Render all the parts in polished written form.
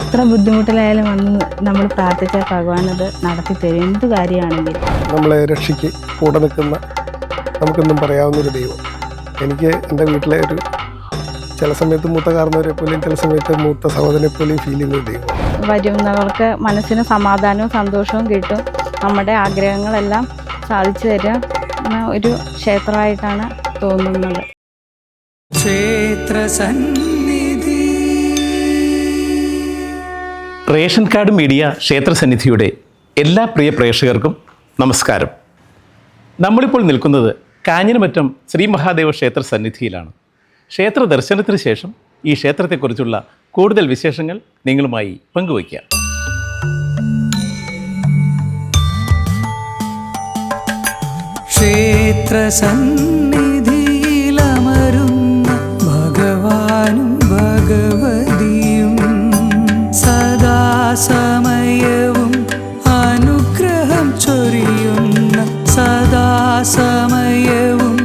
എത്ര ബുദ്ധിമുട്ടിലായാലും വന്ന് നമ്മൾ പ്രാർത്ഥിച്ചാൽ ഭഗവാൻ അത് നടത്തി തരും, എന്ത് കാര്യമാണെങ്കിലും. നമ്മളെ രക്ഷയ്ക്ക് കൂടെ നിൽക്കുന്ന നമുക്കൊന്നും പറയാവുന്നൊരു ദൈവം. എനിക്ക് എൻ്റെ വീട്ടിലെ ഒരു ചില സമയത്ത് മൂത്ത കാരണവരെ പോലെയും ചില സമയത്ത് മൂത്ത സഹോദരനെ പോലെയും ഫീൽ ചെയ്യുന്ന ദൈവം. വരുന്നവർക്ക് മനസ്സിന് സമാധാനവും സന്തോഷവും കിട്ടും. നമ്മുടെ ആഗ്രഹങ്ങളെല്ലാം സാധിച്ചു തരുന്ന ഒരു ക്ഷേത്രമായിട്ടാണ് തോന്നുന്നത്. റേഷൻ കാർഡ് മീഡിയ ക്ഷേത്രസന്നിധിയുടെ എല്ലാ പ്രിയ പ്രേക്ഷകർക്കും നമസ്കാരം. നമ്മളിപ്പോൾ നിൽക്കുന്നത് കാഞ്ഞിരമറ്റം ശ്രീ മഹാദേവ ക്ഷേത്ര സന്നിധിയിലാണ്. ക്ഷേത്ര ദർശനത്തിന് ശേഷം ഈ ക്ഷേത്രത്തെക്കുറിച്ചുള്ള കൂടുതൽ വിശേഷങ്ങൾ നിങ്ങളുമായി പങ്കുവയ്ക്കാം. ക്ഷേത്രസന്നിധിയിലമരുന്ന ഭഗവാനും ഭഗവതിയും സദാസമയവും അനുഗ്രഹം ചൊരിയുന്ന സദാസമയവും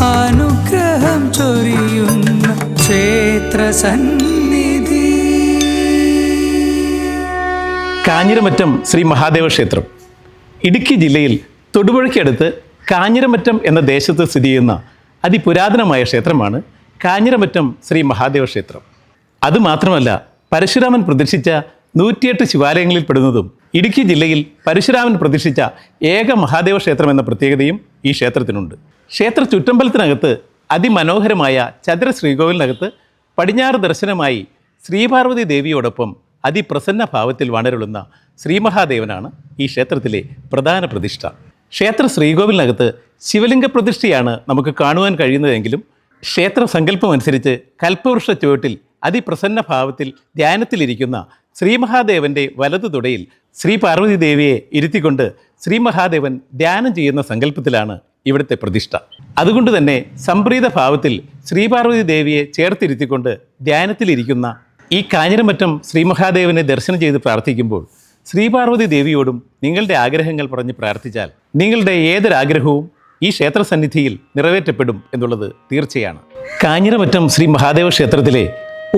അനുഗ്രഹം ചൊരിയുന്ന ക്ഷേത്രസന്നിധി. കാഞ്ഞിരമറ്റം ശ്രീ മഹാദേവ ക്ഷേത്രം ഇടുക്കി ജില്ലയിൽ തൊടുപുഴയ്ക്കടുത്ത് കാഞ്ഞിരമറ്റം എന്ന ദേശത്ത് സ്ഥിതി ചെയ്യുന്ന അതിപുരാതനമായ ക്ഷേത്രമാണ് കാഞ്ഞിരമറ്റം ശ്രീ മഹാദേവ ക്ഷേത്രം. അതുമാത്രമല്ല, പരശുരാമൻ പ്രതിഷ്ഠിച്ച 108 ശിവാലയങ്ങളിൽ പെടുന്നതും ഇടുക്കി ജില്ലയിൽ പരശുരാമൻ പ്രതിഷ്ഠിച്ച ഏക മഹാദേവ ക്ഷേത്രം എന്ന പ്രത്യേകതയും ഈ ക്ഷേത്രത്തിനുണ്ട്. ക്ഷേത്ര ചുറ്റമ്പലത്തിനകത്ത് അതിമനോഹരമായ ചതുര ശ്രീകോവിലിനകത്ത് പടിഞ്ഞാറ് ദർശനമായി ശ്രീപാർവതി ദേവിയോടൊപ്പം അതിപ്രസന്ന ഭാവത്തിൽ വണരുളുന്ന ശ്രീമഹാദേവനാണ് ഈ ക്ഷേത്രത്തിലെ പ്രധാന പ്രതിഷ്ഠ. ക്ഷേത്ര ശ്രീകോവിലിനകത്ത് ശിവലിംഗ പ്രതിഷ്ഠയാണ് നമുക്ക് കാണുവാൻ കഴിയുന്നതെങ്കിലും ക്ഷേത്ര സങ്കല്പം അനുസരിച്ച് കൽപ്പവൃക്ഷ ചുവട്ടിൽ അതിപ്രസന്ന ഭാവത്തിൽ ധ്യാനത്തിലിരിക്കുന്ന ശ്രീമഹാദേവൻ്റെ വലതു തുടയിൽ ശ്രീ പാർവതി ദേവിയെ ഇരുത്തിക്കൊണ്ട് ശ്രീമഹാദേവൻ ധ്യാനം ചെയ്യുന്ന സങ്കല്പത്തിലാണ് ഇവിടുത്തെ പ്രതിഷ്ഠ. അതുകൊണ്ട് തന്നെ സംപ്രീത ഭാവത്തിൽ ശ്രീപാർവതി ദേവിയെ ചേർത്തിരുത്തിക്കൊണ്ട് ധ്യാനത്തിലിരിക്കുന്ന ഈ കാഞ്ഞിരമറ്റം ശ്രീമഹാദേവനെ ദർശനം ചെയ്ത് പ്രാർത്ഥിക്കുമ്പോൾ ശ്രീപാർവതി ദേവിയോടും നിങ്ങളുടെ ആഗ്രഹങ്ങൾ പറഞ്ഞ് പ്രാർത്ഥിച്ചാൽ നിങ്ങളുടെ ഏതൊരാഗ്രഹവും ഈ ക്ഷേത്രസന്നിധിയിൽ നിറവേറ്റപ്പെടും എന്നുള്ളത് തീർച്ചയാണ്. കാഞ്ഞിരമറ്റം ശ്രീ മഹാദേവ ക്ഷേത്രത്തിലെ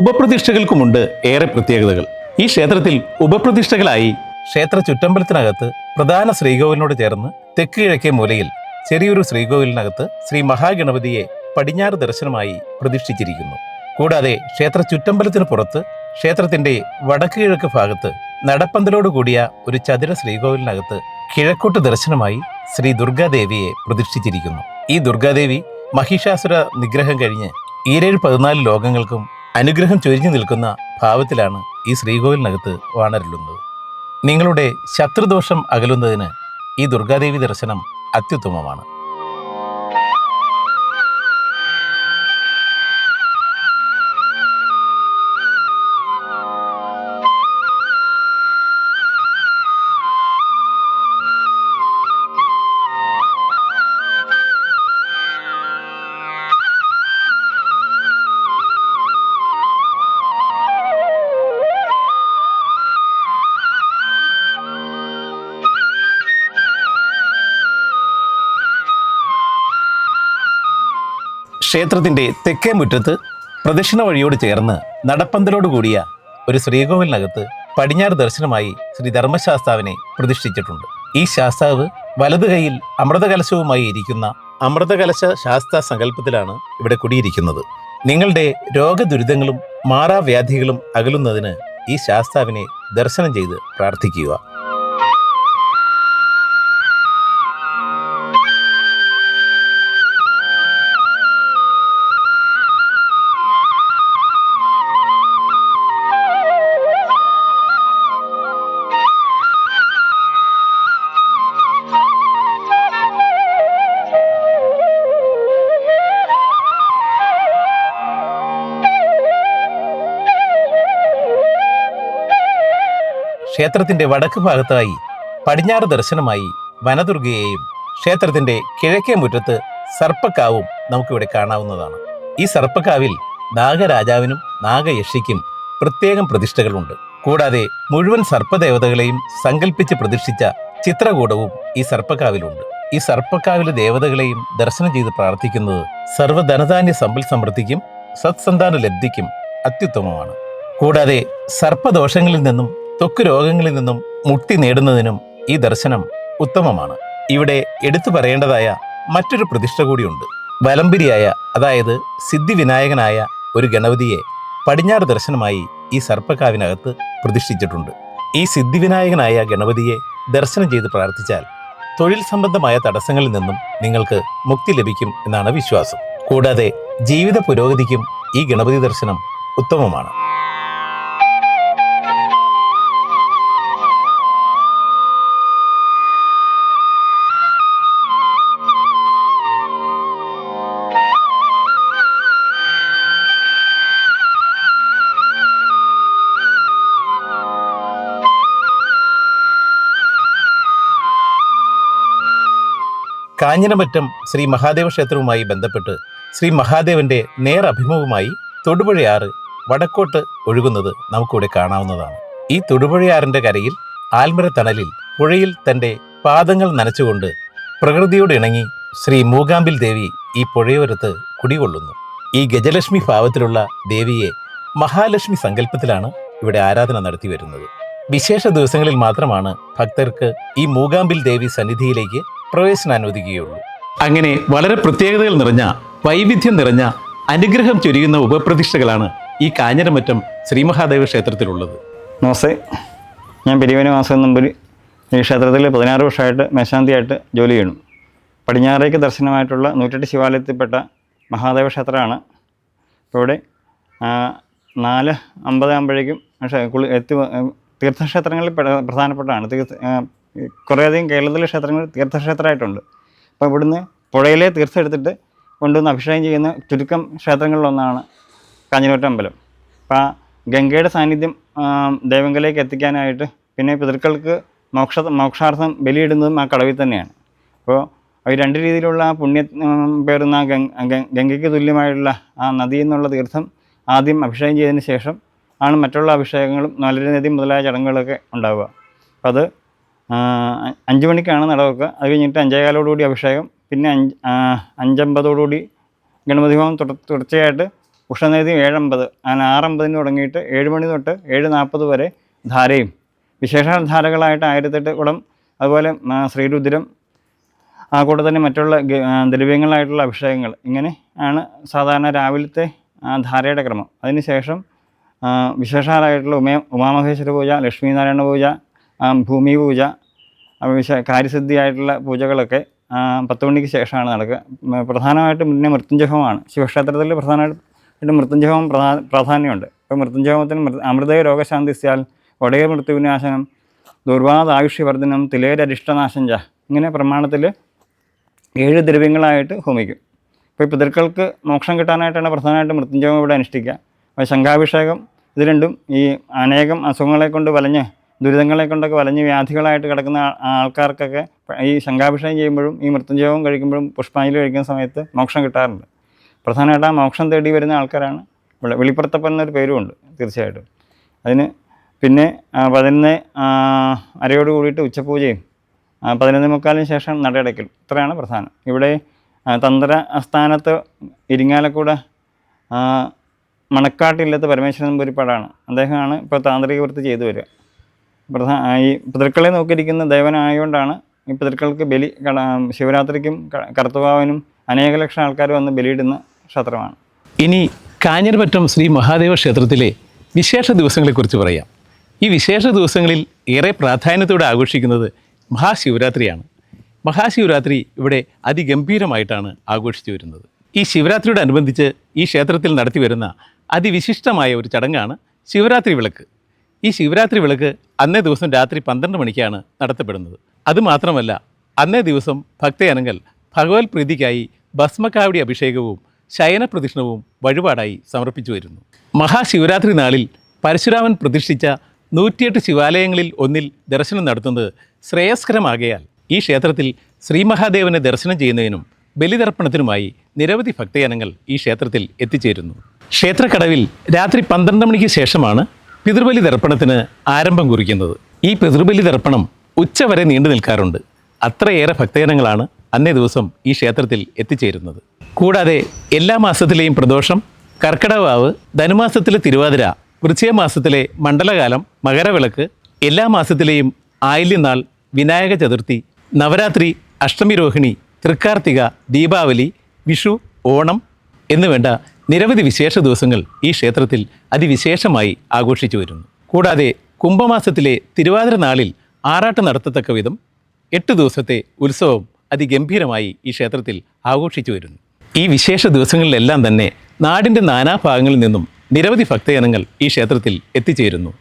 ഉപപ്രതിഷ്ഠകൾക്കുമുണ്ട് ഏറെ പ്രത്യേകതകൾ. ഈ ക്ഷേത്രത്തിൽ ഉപപ്രതിഷ്ഠകളായി ക്ഷേത്ര ചുറ്റമ്പലത്തിനകത്ത് പ്രധാന ശ്രീകോവിലിനോട് ചേർന്ന് തെക്ക് കിഴക്കേ മൂലയിൽ ചെറിയൊരു ശ്രീകോവിലിനകത്ത് ശ്രീ മഹാഗണപതിയെ പടിഞ്ഞാറ് ദർശനമായി പ്രതിഷ്ഠിച്ചിരിക്കുന്നു. കൂടാതെ ക്ഷേത്ര ചുറ്റമ്പലത്തിന് പുറത്ത് ക്ഷേത്രത്തിന്റെ വടക്ക് കിഴക്ക് ഭാഗത്ത് നടപ്പന്തലോട് കൂടിയ ഒരു ചതുര ശ്രീകോവിലിനകത്ത് കിഴക്കോട്ട് ദർശനമായി ശ്രീ ദുർഗാദേവിയെ പ്രതിഷ്ഠിച്ചിരിക്കുന്നു. ഈ ദുർഗാദേവി മഹിഷാസുര നിഗ്രഹം കഴിഞ്ഞ് 14 ലോകങ്ങൾക്കും അനുഗ്രഹം ചൊരിഞ്ഞു നിൽക്കുന്ന ഭാവത്തിലാണ് ഈ ശ്രീകോവിലിനകത്ത് വാണരുളുന്നത്. നിങ്ങളുടെ ശത്രുദോഷം അകലുന്നതിന് ഈ ദുർഗാദേവി ദർശനം അത്യുത്തമമാണ്. ക്ഷേത്രത്തിൻ്റെ തെക്കേ മുറ്റത്ത് പ്രദക്ഷിണ വഴിയോട് ചേർന്ന് നടപ്പന്തലോട് കൂടിയ ഒരു ശ്രീകോവിലിനകത്ത് പടിഞ്ഞാറ് ദർശനമായി ശ്രീ ധർമ്മശാസ്താവിനെ പ്രതിഷ്ഠിച്ചിട്ടുണ്ട്. ഈ ശാസ്താവ് വലതു കൈയിൽ അമൃതകലശവുമായി ഇരിക്കുന്ന അമൃതകലശ ശാസ്താ സങ്കല്പത്തിലാണ് ഇവിടെ കുടിയിരിക്കുന്നത്. നിങ്ങളുടെ രോഗദുരിതങ്ങളും മാറാവ്യാധികളും അകലുന്നതിന് ഈ ശാസ്താവിനെ ദർശനം ചെയ്ത് പ്രാർത്ഥിക്കുക. ക്ഷേത്രത്തിന്റെ വടക്ക് ഭാഗത്തായി പടിഞ്ഞാറ് ദർശനമായി വനദുർഗയെയും ക്ഷേത്രത്തിന്റെ കിഴക്കേ മുറ്റത്ത് സർപ്പക്കാവും നമുക്കിവിടെ കാണാവുന്നതാണ്. ഈ സർപ്പക്കാവിൽ നാഗരാജാവിനും നാഗയക്ഷിക്കും പ്രത്യേകം പ്രതിഷ്ഠകളുണ്ട്. കൂടാതെ മുഴുവൻ സർപ്പദേവതകളെയും സങ്കല്പിച്ച് പ്രതിഷ്ഠിച്ച ചിത്രകൂടവും ഈ സർപ്പക്കാവിലുണ്ട്. ഈ സർപ്പക്കാവിലെ ദേവതകളെയും ദർശനം ചെയ്ത് പ്രാർത്ഥിക്കുന്നത് സർവ്വധനധാന്യ സമ്പൽ സമൃദ്ധിക്കും സത്സന്താന ലബ്ധിക്കും അത്യുത്തമമാണ്. കൂടാതെ സർപ്പദോഷങ്ങളിൽ നിന്നും ത്വക്ക് രോഗങ്ങളിൽ നിന്നും മുക്തി നേടുന്നതിനും ഈ ദർശനം ഉത്തമമാണ്. ഇവിടെ എടുത്തു പറയേണ്ടതായ മറ്റൊരു പ്രതിഷ്ഠ കൂടിയുണ്ട്. വലംപിരിയായ, അതായത് സിദ്ധിവിനായകനായ ഒരു ഗണപതിയെ പടിഞ്ഞാറ് ദർശനമായി ഈ സർപ്പക്കാവിനകത്ത് പ്രതിഷ്ഠിച്ചിട്ടുണ്ട്. ഈ സിദ്ധിവിനായകനായ ഗണപതിയെ ദർശനം ചെയ്ത് പ്രാർത്ഥിച്ചാൽ തൊഴിൽ സംബന്ധമായ തടസ്സങ്ങളിൽ നിന്നും നിങ്ങൾക്ക് മുക്തി ലഭിക്കും എന്നാണ് വിശ്വാസം. കൂടാതെ ജീവിത പുരോഗതിക്കും ഈ ഗണപതി ദർശനം ഉത്തമമാണ്. കാഞ്ഞിരമറ്റം ശ്രീ മഹാദേവ ക്ഷേത്രവുമായി ബന്ധപ്പെട്ട് ശ്രീ മഹാദേവന്റെ നേരഭിമുഖമായി തൊടുപുഴയാറ് വടക്കോട്ട് ഒഴുകുന്നത് നമുക്കിവിടെ കാണാവുന്നതാണ്. ഈ തൊടുപുഴയാറിന്റെ കരയിൽ ആൽമരത്തണലിൽ പുഴയിൽ തന്റെ പാദങ്ങൾ നനച്ചുകൊണ്ട് പ്രകൃതിയോട് ഇണങ്ങി ശ്രീ മൂകാംബിൽ ദേവി ഈ പുഴയോരത്ത് കുടികൊള്ളുന്നു. ഈ ഗജലക്ഷ്മി ഭാവത്തിലുള്ള ദേവിയെ മഹാലക്ഷ്മി സങ്കല്പത്തിലാണ് ഇവിടെ ആരാധന നടത്തി വരുന്നത്. വിശേഷ ദിവസങ്ങളിൽ മാത്രമാണ് ഭക്തർക്ക് ഈ മൂകാംബിൽ ദേവി സന്നിധിയിലേക്ക് പ്രവേശനം അനുവദിക്കുകയുള്ളൂ. അങ്ങനെ വളരെ പ്രത്യേകതകൾ നിറഞ്ഞ, വൈവിധ്യം നിറഞ്ഞ, അനുഗ്രഹം ചൊരിയുന്ന ഉപപ്രതിഷ്ഠകളാണ് ഈ കാഞ്ഞിരമറ്റം ശ്രീമഹാദേവ ക്ഷേത്രത്തിലുള്ളത്. നമസ്തേ, ഞാൻ പെരിയവന വാസവൻ നമ്പൂരി. ഈ ക്ഷേത്രത്തിൽ 16 വർഷമായിട്ട് മേശാന്തിയായിട്ട് ജോലി ചെയ്യുന്നു. പടിഞ്ഞാറേക്ക് ദർശനമായിട്ടുള്ള 108 ശിവാലയത്തിൽപ്പെട്ട മഹാദേവ ക്ഷേത്രമാണ്. ഇപ്പോൾ ഇവിടെ 4:50 ആകുമ്പോഴേക്കും തീർത്ഥക്ഷേത്രങ്ങളിൽ പ്രധാനപ്പെട്ടതാണ്. കുറേയധികം കേരളത്തിലെ ക്ഷേത്രങ്ങൾ തീർത്ഥക്ഷേത്രമായിട്ടുണ്ട്. അപ്പോൾ ഇവിടുന്ന് പുഴയിലെ തീർത്ഥം എടുത്തിട്ട് കൊണ്ടുവന്ന് അഭിഷേകം ചെയ്യുന്ന ചുരുക്കം ക്ഷേത്രങ്ങളിലൊന്നാണ് കാഞ്ഞിരമറ്റം അമ്പലം. അപ്പോൾ ആ ഗംഗയുടെ സാന്നിധ്യം ദേവങ്കലേക്ക് എത്തിക്കാനായിട്ട് പിന്നെ പിതൃക്കൾക്ക് മോക്ഷാർത്ഥം ബലിയിടുന്നതും ആ കടവിൽ തന്നെയാണ്. അപ്പോൾ അവർ 2 രീതിയിലുള്ള ആ പേറുന്ന ഗംഗയ്ക്ക് തുല്യമായിട്ടുള്ള ആ നദിയിൽ നിന്നുള്ള തീർത്ഥം ആദ്യം അഭിഷേകം ചെയ്തതിന് ശേഷം ആണ് മറ്റുള്ള അഭിഷേകങ്ങളും നല്ലൊരു മുതലായ ചടങ്ങുകളൊക്കെ ഉണ്ടാവുക. അപ്പോൾ അത് 5 മണിക്കാണ് നടവെക്കുക. അത് കഴിഞ്ഞിട്ട് 5:15 അഭിഷേകം, പിന്നെ 5:50 ഗണപതി ഹോമം തുടർച്ചയായിട്ട് ഉഷനേതി 7:50, 6:50 തുടങ്ങിയിട്ട് 7 മണി തൊട്ട് 7:40 വരെ ധാരയും വിശേഷാൽ ധാരകളായിട്ട് 1008 കുടം, അതുപോലെ ശ്രീരുദ്രം, ആ കൂടെ തന്നെ മറ്റുള്ള ദ്രവ്യങ്ങളായിട്ടുള്ള അഭിഷേകങ്ങൾ. ഇങ്ങനെ ആണ് സാധാരണ രാവിലത്തെ ധാരയുടെ ക്രമം. അതിനുശേഷം വിശേഷാലായിട്ടുള്ള ഉമാമഹേശ്വര പൂജ, ലക്ഷ്മീനാരായണ പൂജ, ഭൂമി പൂജ, കാര്യസിദ്ധിയായിട്ടുള്ള പൂജകളൊക്കെ 10 മണിക്ക് ശേഷമാണ് നടക്കുക. പ്രധാനമായിട്ടും പിന്നെ മൃത്യുഞ്ജയഹോമമാണ്. ശിവക്ഷേത്രത്തിൽ പ്രധാനമായിട്ട് മൃത്യുഞ്ജയഹോമം പ്രാധാന്യമുണ്ട്. ഇപ്പോൾ മൃത്യുഞ്ജയഹോമത്തിന് അമൃതയ രോഗശാന്തിസ്യാൽ ഒടയ മൃത്യുവിനാശനം ദുർവാദായുഷ്യവർദ്ധനം തിലേരരിഷ്ടനാശം ച, ഇങ്ങനെ പ്രമാണത്തിൽ 7 ദ്രവ്യങ്ങളായിട്ട് ഹോമിക്കും. ഇപ്പോൾ പിതൃക്കൾക്ക് മോക്ഷം കിട്ടാനായിട്ടാണ് പ്രധാനമായിട്ടും മൃത്യുഞ്ജയഹോമം ഇവിടെ അനുഷ്ഠിക്കുക. അപ്പോൾ ശംഖാഭിഷേകം, ഇത് രണ്ടും ഈ അനേകം അസുഖങ്ങളെ കൊണ്ട് വലഞ്ഞ്, ദുരിതങ്ങളെ കൊണ്ടൊക്കെ വലഞ്ഞ് വ്യാധികളായിട്ട് കിടക്കുന്ന ആൾക്കാർക്കൊക്കെ ഈ ശംഖാഭിഷേകം ചെയ്യുമ്പോഴും ഈ മൃത്യുഞ്ജയവും കഴിക്കുമ്പോഴും പുഷ്പാഞ്ജലി കഴിക്കുന്ന സമയത്ത് മോക്ഷം കിട്ടാറുണ്ട്. പ്രധാനമായിട്ട് ആ മോക്ഷം തേടി വരുന്ന ആൾക്കാരാണ് ഇവിടെ. വെളിപ്പുറത്തപ്പൻ എന്നൊരു പേരുമുണ്ട് തീർച്ചയായിട്ടും. അതിന് പിന്നെ 11 അരയോട് കൂടിയിട്ട് ഉച്ചപൂജയും 11:45 ശേഷം നടയടയ്ക്കൽ, ഇത്രയാണ് പ്രധാനം. ഇവിടെ തന്ത്ര സ്ഥാനത്ത് ഇരിങ്ങാലക്കുട മണക്കാട്ടില്ലത്ത് പരമേശ്വരൻ നമ്പൂതിരിപ്പാടാണ്. അദ്ദേഹമാണ് ഇപ്പോൾ താന്ത്രിക വൃത്തി ചെയ്തു വരിക. ഈ പിതൃക്കളെ നോക്കിയിരിക്കുന്ന ദേവനായതുകൊണ്ടാണ് ഈ പിതൃക്കൾക്ക് ബലി ശിവരാത്രിക്കും കർത്തവാവിനും അനേക ലക്ഷം ആൾക്കാർ വന്ന് ബലിയിടുന്ന ക്ഷേത്രമാണ്. ഇനി കാഞ്ഞിരമറ്റം ശ്രീ മഹാദേവ ക്ഷേത്രത്തിലെ വിശേഷ ദിവസങ്ങളെക്കുറിച്ച് പറയാം. ഈ വിശേഷ ദിവസങ്ങളിൽ ഏറെ പ്രാധാന്യത്തോടെ ആഘോഷിക്കുന്നത് മഹാശിവരാത്രിയാണ്. മഹാശിവരാത്രി ഇവിടെ അതിഗംഭീരമായിട്ടാണ് ആഘോഷിച്ചു വരുന്നത്. ഈ ശിവരാത്രിയോടനുബന്ധിച്ച് ഈ ക്ഷേത്രത്തിൽ നടത്തി വരുന്ന അതിവിശിഷ്ടമായ ഒരു ചടങ്ങാണ് ശിവരാത്രി വിളക്ക്. ഈ ശിവരാത്രി വിളക്ക് അന്നേ ദിവസം രാത്രി 12 മണിക്കാണ് നടത്തപ്പെടുന്നത്. അതുമാത്രമല്ല, അന്നേ ദിവസം ഭക്തജനങ്ങൾ ഭഗവത് പ്രീതിക്കായി ഭസ്മക്കാവടി അഭിഷേകവും ശയനപ്രദക്ഷിണവും വഴിപാടായി സമർപ്പിച്ചു വരുന്നു. മഹാശിവരാത്രി നാളിൽ പരശുരാമൻ പ്രതിഷ്ഠിച്ച 108 ശിവാലയങ്ങളിൽ ഒന്നിൽ ദർശനം നടത്തുന്നത് ശ്രേയസ്കരമാകയാൽ ഈ ക്ഷേത്രത്തിൽ ശ്രീമഹാദേവനെ ദർശനം ചെയ്യുന്നതിനും ബലിതർപ്പണത്തിനുമായി നിരവധി ഭക്തജനങ്ങൾ ഈ ക്ഷേത്രത്തിൽ എത്തിച്ചേരുന്നു. ക്ഷേത്രക്കടവിൽ രാത്രി 12 മണിക്ക് ശേഷമാണ് പിതൃബലി തർപ്പണത്തിന് ആരംഭം കുറിക്കുന്നത്. ഈ പിതൃബലി തർപ്പണം ഉച്ചവരെ നീണ്ടു നിൽക്കാറുണ്ട്. അത്രയേറെ ഭക്തജനങ്ങളാണ് അന്നേ ദിവസം ഈ ക്ഷേത്രത്തിൽ എത്തിച്ചേരുന്നത്. കൂടാതെ എല്ലാ മാസത്തിലെയും പ്രദോഷം, കർക്കിടകവാവ്, ധനുമാസത്തിലെ തിരുവാതിര, വൃശ്ചിക മാസത്തിലെ മണ്ഡലകാലം, മകരവിളക്ക്, എല്ലാ മാസത്തിലെയും ആയില്യനാൾ, വിനായക ചതുർത്ഥി, നവരാത്രി, അഷ്ടമി രോഹിണി, തൃക്കാർത്തിക, ദീപാവലി, വിഷു, ഓണം എന്നുവേണ്ട നിരവധി വിശേഷ ദിവസങ്ങൾ ഈ ക്ഷേത്രത്തിൽ അതിവിശേഷമായി ആഘോഷിച്ചു വരുന്നു. കൂടാതെ കുംഭമാസത്തിലെ തിരുവാതിര നാളിൽ ആറാട്ട് നടത്തത്തക്ക വിധം 8 ദിവസത്തെ ഉത്സവം അതിഗംഭീരമായി ഈ ക്ഷേത്രത്തിൽ ആഘോഷിച്ചു വരുന്നു. ഈ വിശേഷ ദിവസങ്ങളിലെല്ലാം തന്നെ നാടിൻ്റെ നാനാഭാഗങ്ങളിൽ നിന്നും നിരവധി ഭക്തജനങ്ങൾ ഈ ക്ഷേത്രത്തിൽ എത്തിച്ചേരുന്നു.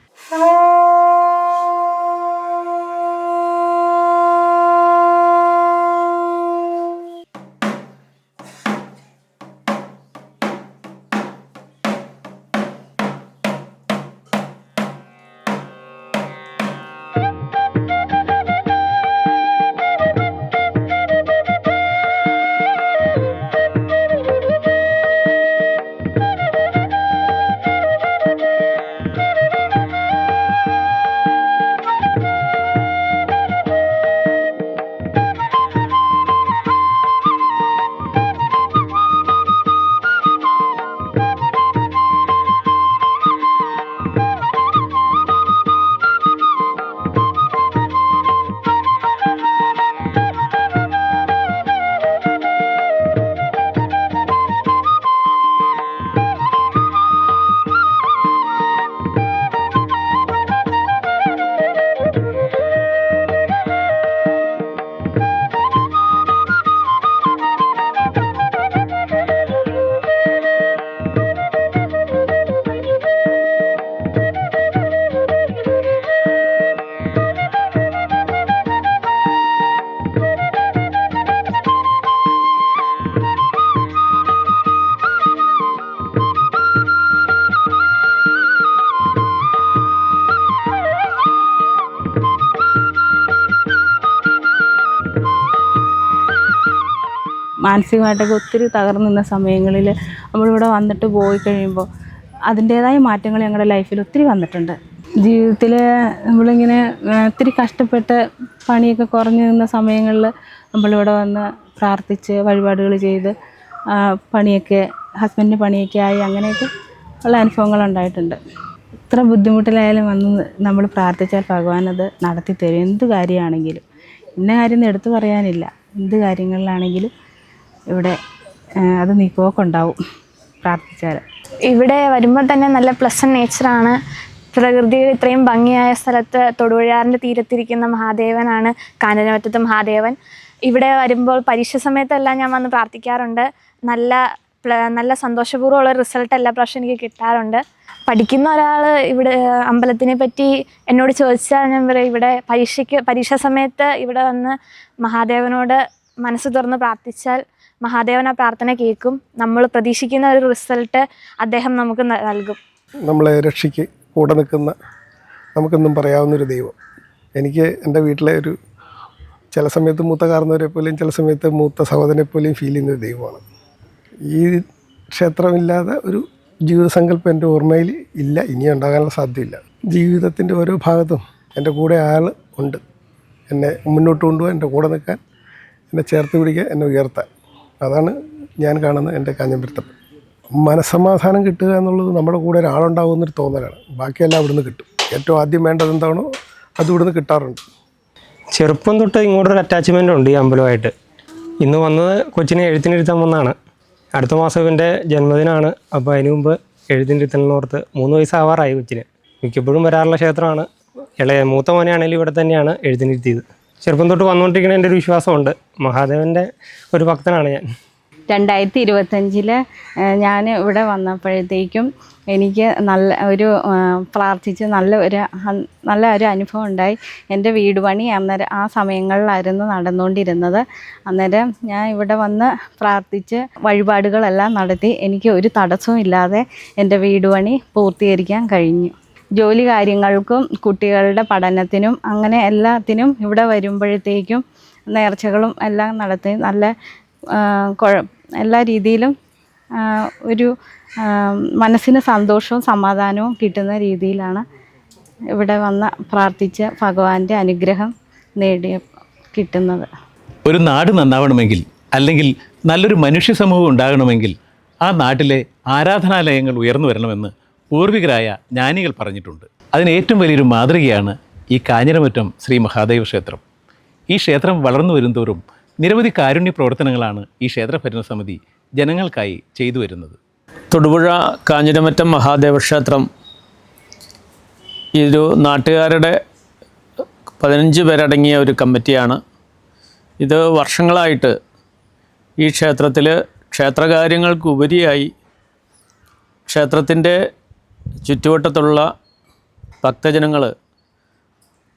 മാനസികമായിട്ടൊക്കെ ഒത്തിരി തകർന്നു നിന്ന സമയങ്ങളിൽ നമ്മളിവിടെ വന്നിട്ട് പോയി കഴിയുമ്പോൾ അതിൻ്റേതായ മാറ്റങ്ങൾ ഞങ്ങളുടെ ലൈഫിൽ ഒത്തിരി വന്നിട്ടുണ്ട്. ജീവിതത്തിൽ നമ്മളിങ്ങനെ ഒത്തിരി കഷ്ടപ്പെട്ട് പണിയൊക്കെ കുറഞ്ഞു നിന്ന സമയങ്ങളിൽ നമ്മളിവിടെ വന്ന് പ്രാർത്ഥിച്ച് വഴിപാടുകൾ ചെയ്ത് പണിയൊക്കെ ഹസ്ബൻഡിന് പണിയൊക്കെ ആയി അങ്ങനെയൊക്കെ ഉള്ള അനുഭവങ്ങളുണ്ടായിട്ടുണ്ട്. എത്ര ബുദ്ധിമുട്ടിലായാലും വന്ന് നമ്മൾ പ്രാർത്ഥിച്ചാൽ ഭഗവാൻ അത് നടത്തി തരും. എന്ത് കാര്യമാണെങ്കിലും ഇന്ന കാര്യം ഒന്നും എടുത്തു പറയാനില്ല. എന്ത് കാര്യങ്ങളിലാണെങ്കിലും ഇവിടെ അത് നീക്കുമൊക്കെ ഉണ്ടാവും പ്രാർത്ഥിച്ചാൽ. ഇവിടെ വരുമ്പോൾ തന്നെ നല്ല പ്ലസൻറ്റ് നേച്ചറാണ്. പ്രകൃതി ഇത്രയും ഭംഗിയായ സ്ഥലത്ത് തൊടുപുഴയാറിൻ്റെ തീരത്തിരിക്കുന്ന മഹാദേവനാണ് കാഞ്ഞിരമറ്റത്ത് മഹാദേവൻ. ഇവിടെ വരുമ്പോൾ പരീക്ഷ സമയത്തെല്ലാം ഞാൻ വന്ന് പ്രാർത്ഥിക്കാറുണ്ട്. നല്ല സന്തോഷപൂർവ്വമുള്ള റിസൾട്ട് എല്ലാ പ്രാവശ്യം എനിക്ക് കിട്ടാറുണ്ട്. പഠിക്കുന്ന ഒരാൾ ഇവിടെ അമ്പലത്തിനെ പറ്റി എന്നോട് ചോദിച്ചാൽ ഞാൻ പറയും, ഇവിടെ പരീക്ഷാ സമയത്ത് ഇവിടെ വന്ന് മഹാദേവനോട് മനസ്സ് തുറന്ന് പ്രാർത്ഥിച്ചാൽ മഹാദേവൻ ആ പ്രാർത്ഥന കേൾക്കും. നമ്മൾ പ്രതീക്ഷിക്കുന്ന ഒരു റിസൾട്ട് അദ്ദേഹം നമുക്ക് നൽകും. നമ്മളെ രക്ഷയ്ക്ക് കൂടെ നിൽക്കുന്ന നമുക്കെന്നും പറയാവുന്നൊരു ദൈവം. എനിക്ക് എൻ്റെ വീട്ടിലെ ഒരു ചില സമയത്ത് മൂത്ത കാരണവരെ പോലെയും ചില സമയത്ത് മൂത്ത സഹോദരനെ പോലെയും ഫീൽ ചെയ്യുന്നൊരു ദൈവമാണ്. ഈ ക്ഷേത്രമില്ലാതെ ഒരു ജീവിതസങ്കല്പം എൻ്റെ ഓർമ്മയിൽ ഇല്ല, ഇനി ഉണ്ടാകാനുള്ള സാധ്യതയില്ല. ജീവിതത്തിൻ്റെ ഓരോ ഭാഗത്തും എൻ്റെ കൂടെ ആൾ ഉണ്ട്. എന്നെ മുന്നോട്ട് കൊണ്ടുപോകാൻ, എൻ്റെ കൂടെ നിൽക്കാൻ, എന്നെ ചേർത്ത് പിടിക്കാൻ, എന്നെ ഉയർത്താൻ. അതാണ് ഞാൻ കാണുന്ന എൻ്റെ കാഞ്ഞിരമറ്റം. മനസ്സമാധാനം കിട്ടുക എന്നുള്ളത് നമ്മുടെ കൂടെ ഒരാളുണ്ടാകുമെന്നൊരു തോന്നലാണ്. ബാക്കിയെല്ലാം ഇവിടുന്ന് കിട്ടും. ഏറ്റവും ആദ്യം വേണ്ടത് എന്താണോ അത് ഇവിടുന്ന് കിട്ടാറുണ്ട്. ചെറുപ്പം തൊട്ട് ഇങ്ങോട്ടൊരു അറ്റാച്ച്മെൻ്റ് ഉണ്ട് ഈ അമ്പലമായിട്ട്. ഇന്ന് വന്നത് കൊച്ചിനെ എഴുത്തിനിരുത്താൻ വന്നതാണ്. അടുത്ത മാസം ഇവൻ്റെ ജന്മദിനമാണ്. അപ്പോൾ അതിന് മുമ്പ് എഴുത്തിനിരുത്തലിനോർത്ത് 3 വയസ്സാവാറായി കൊച്ചിന്. മിക്കപ്പോഴും വരാറുള്ള ക്ഷേത്രമാണ്. മൂത്ത മോനെയാണെങ്കിലും ഇവിടെ തന്നെയാണ് എഴുത്തിനിരുത്തിയത്. ചെറുപ്പം തൊട്ട് വന്നുകൊണ്ടിരിക്കുന്ന എൻ്റെ ഒരു വിശ്വാസമുണ്ട്. മഹാദേവൻ്റെ ഒരു ഭക്തനാണ് ഞാൻ. 2025 ഞാൻ ഇവിടെ വന്നപ്പോഴത്തേക്കും എനിക്ക് പ്രാർത്ഥിച്ച് നല്ല ഒരു അനുഭവം ഉണ്ടായി. എൻ്റെ വീട് പണി അന്നേരം ആ സമയങ്ങളിലായിരുന്നു നടന്നുകൊണ്ടിരുന്നത്. അന്നേരം ഞാൻ ഇവിടെ വന്ന് പ്രാർത്ഥിച്ച് വഴിപാടുകളെല്ലാം നടത്തി എനിക്ക് ഒരു തടസ്സവും ഇല്ലാതെ എൻ്റെ വീട് പണി പൂർത്തീകരിക്കാൻ കഴിഞ്ഞു. ജോലി കാര്യങ്ങൾക്കും കുട്ടികളുടെ പഠനത്തിനും അങ്ങനെ എല്ലാത്തിനും ഇവിടെ വരുമ്പോഴത്തേക്കും നേർച്ചകളും എല്ലാം നടത്തി എല്ലാ രീതിയിലും ഒരു മനസ്സിന് സന്തോഷവും സമാധാനവും കിട്ടുന്ന രീതിയിലാണ് ഇവിടെ വന്ന് പ്രാർത്ഥിച്ച് ഭഗവാന്റെ അനുഗ്രഹം കിട്ടുന്നത്. ഒരു നാട് നന്നാവണമെങ്കിൽ, അല്ലെങ്കിൽ നല്ലൊരു മനുഷ്യ സമൂഹം ഉണ്ടാകണമെങ്കിൽ ആ നാട്ടിലെ ആരാധനാലയങ്ങൾ ഉയർന്നു വരണമെന്ന് പൂർവികരായ ജ്ഞാനികൾ പറഞ്ഞിട്ടുണ്ട്. അതിന് ഏറ്റവും വലിയൊരു മാതൃകയാണ് ഈ കാഞ്ഞിരമറ്റം ശ്രീ മഹാദേവ ക്ഷേത്രം. ഈ ക്ഷേത്രം വളർന്നു വരുന്തോറും നിരവധി കാരുണ്യ പ്രവർത്തനങ്ങളാണ് ഈ ക്ഷേത്ര ഭരണസമിതി ജനങ്ങൾക്കായി ചെയ്തു വരുന്നത്. തൊടുപുഴ കാഞ്ഞിരമറ്റം മഹാദേവ ക്ഷേത്രം ഇതൊരു നാട്ടുകാരുടെ 15 പേരടങ്ങിയ ഒരു കമ്മിറ്റിയാണ്. ഇത് വർഷങ്ങളായിട്ട് ഈ ക്ഷേത്രത്തിൽ ക്ഷേത്രകാര്യങ്ങൾക്കുപരിയായി ക്ഷേത്രത്തിൻ്റെ ചുറ്റുവട്ടത്തുള്ള ഭക്തജനങ്ങൾ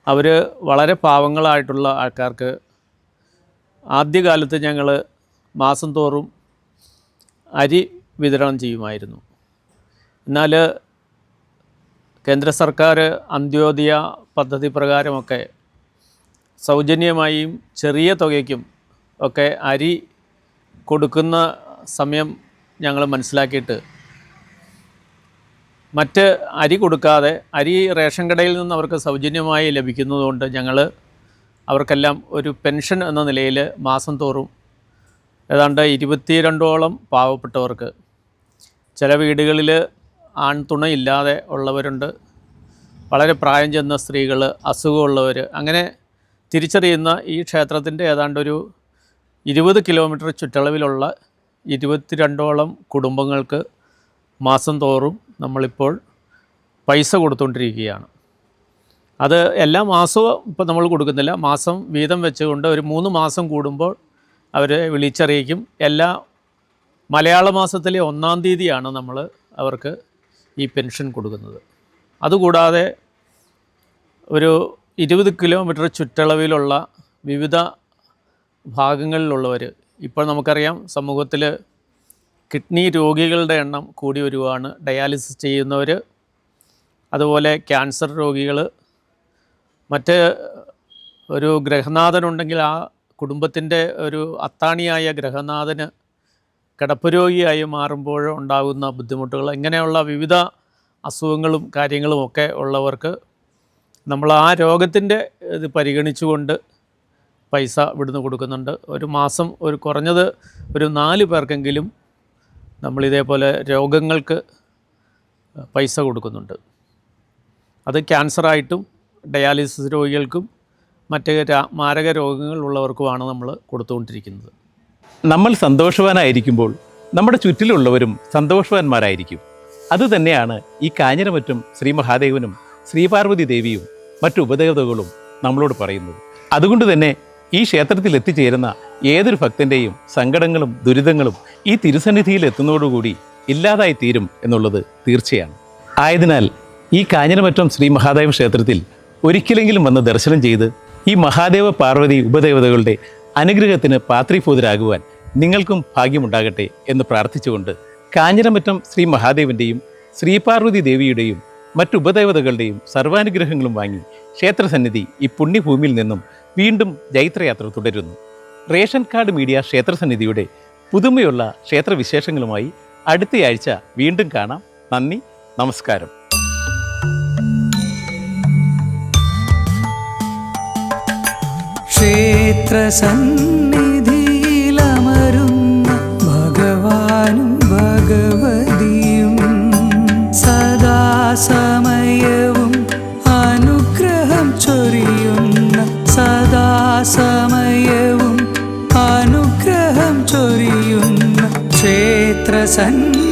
അവർ വളരെ പാവങ്ങളായിട്ടുള്ള ആൾക്കാർക്ക് ആദ്യകാലത്ത് ഞങ്ങൾ മാസം തോറും അരി വിതരണം ചെയ്യുമായിരുന്നു. എന്നാൽ കേന്ദ്ര സർക്കാർ അന്ത്യോദയ പദ്ധതി പ്രകാരമൊക്കെ സൗജന്യമായും ചെറിയ തുകയ്ക്കും ഒക്കെ അരി കൊടുക്കുന്ന സമയം ഞങ്ങൾ മനസ്സിലാക്കിയിട്ട് മറ്റ് അരി കൊടുക്കാതെ അരി റേഷൻ കടയിൽ നിന്ന് അവർക്ക് സൗജന്യമായി ലഭിക്കുന്നതുകൊണ്ട് ഞങ്ങൾ അവർക്കെല്ലാം ഒരു പെൻഷൻ എന്ന നിലയിൽ മാസം തോറും ഏതാണ്ട് 22ഓളം പാവപ്പെട്ടവർക്ക്, ചില വീടുകളിൽ ആൺതുണയില്ലാതെ ഉള്ളവരുണ്ട്, വളരെ പ്രായം ചെന്ന സ്ത്രീകൾ, അസുഖമുള്ളവർ, അങ്ങനെ തിരിച്ചറിയുന്ന ഈ ക്ഷേത്രത്തിൻ്റെ ഏതാണ്ടൊരു 20 കിലോമീറ്റർ ചുറ്റളവിലുള്ള 22ഓളം കുടുംബങ്ങൾക്ക് മാസം തോറും നമ്മളിപ്പോൾ പൈസ കൊടുത്തുകൊണ്ടിരിക്കുകയാണ്. അത് എല്ലാ മാസവും ഇപ്പോൾ നമ്മൾ കൊടുക്കുന്നില്ല, മാസം വീതം വെച്ചുകൊണ്ട് ഒരു 3 മാസം കൂടുമ്പോൾ അവരെ വിളിച്ചറിയിക്കും. എല്ലാ മലയാള മാസത്തിലെ 1-ാം തീയതിയാണ് നമ്മൾ അവർക്ക് ഈ പെൻഷൻ കൊടുക്കുന്നത്. അതുകൂടാതെ ഒരു 20 കിലോമീറ്റർ ചുറ്റളവിലുള്ള വിവിധ ഭാഗങ്ങളിലുള്ളവർ, ഇപ്പോൾ നമുക്കറിയാം സമൂഹത്തിൽ കിഡ്നി രോഗികളുടെ എണ്ണം കൂടി വരുവാണ്. ഡയാലിസിസ് ചെയ്യുന്നവർ, അതുപോലെ ക്യാൻസർ രോഗികൾ, മറ്റ് ഒരു ഗ്രഹനാഥനുണ്ടെങ്കിൽ ആ കുടുംബത്തിൻ്റെ ഒരു അത്താണിയായ ഗ്രഹനാഥന് കിടപ്പ് രോഗിയായി മാറുമ്പോൾ ഉണ്ടാകുന്ന ബുദ്ധിമുട്ടുകൾ, ഇങ്ങനെയുള്ള വിവിധ അസുഖങ്ങളും കാര്യങ്ങളുമൊക്കെ ഉള്ളവർക്ക് നമ്മൾ ആ രോഗത്തിൻ്റെ ഇത് പരിഗണിച്ചുകൊണ്ട് പൈസ ഇവിടുന്ന് കൊടുക്കുന്നുണ്ട്. ഒരു മാസം ഒരു കുറഞ്ഞത് ഒരു 4 പേർക്കെങ്കിലും നമ്മളിതേപോലെ രോഗങ്ങൾക്ക് പൈസ കൊടുക്കുന്നുണ്ട്. അത് ക്യാൻസറായിട്ടും ഡയാലിസിസ് രോഗികൾക്കും മറ്റ് മാരക രോഗങ്ങളുള്ളവർക്കുമാണ് നമ്മൾ കൊടുത്തുകൊണ്ടിരിക്കുന്നത്. നമ്മൾ സന്തോഷവാനായിരിക്കുമ്പോൾ നമ്മുടെ ചുറ്റിലുള്ളവരും സന്തോഷവാന്മാരായിരിക്കും. അതുതന്നെയാണ് ഈ കാഞ്ഞിരമറ്റം ശ്രീ മഹാദേവനും ശ്രീപാർവതി ദേവിയും മറ്റു ഉപദേവതകളും നമ്മളോട് പറയുന്നത്. അതുകൊണ്ട് തന്നെ ഈ ക്ഷേത്രത്തിൽ എത്തിച്ചേരുന്ന ഏതൊരു ഭക്തൻ്റെയും സങ്കടങ്ങളും ദുരിതങ്ങളും ഈ തിരുസന്നിധിയിൽ എത്തുന്നതോടുകൂടി ഇല്ലാതായി തീരും എന്നുള്ളത് തീർച്ചയാണ്. ആയതിനാൽ ഈ കാഞ്ഞിരമറ്റം ശ്രീ മഹാദേവ ക്ഷേത്രത്തിൽ ഒരിക്കലെങ്കിലും വന്ന് ദർശനം ചെയ്ത് ഈ മഹാദേവ പാർവതി ഉപദേവതകളുടെ അനുഗ്രഹത്തിന് പാത്രീഭൂതരാകുവാൻ നിങ്ങൾക്കും ഭാഗ്യമുണ്ടാകട്ടെ എന്ന് പ്രാർത്ഥിച്ചുകൊണ്ട് കാഞ്ഞിരമറ്റം ശ്രീ മഹാദേവൻ്റെയും ശ്രീപാർവതി ദേവിയുടെയും മറ്റു ഉപദേവതകളുടെയും സർവാനുഗ്രഹങ്ങളും വാങ്ങി ക്ഷേത്രസന്നിധി ഈ പുണ്യഭൂമിയിൽ നിന്നും വീണ്ടും ജൈത്രയാത്ര തുടരുന്നു. റേഷൻ കാർഡ് മീഡിയ ക്ഷേത്രസന്നിധിയുടെ പുതുമയുള്ള ക്ഷേത്രവിശേഷങ്ങളുമായി അടുത്തയാഴ്ച വീണ്ടും കാണാം. നന്ദി, നമസ്കാരം. ക്ഷേത്രസന്നിധിയിലമരുന്ന ഭഗവാനും ഭഗവതിയും സദാസമയവും അനുഗ്രഹം ചൊരിയുന്ന, സദാസമയവും അനുഗ്രഹം ചൊരിയുന്ന ക്ഷേത്രസന്നിധി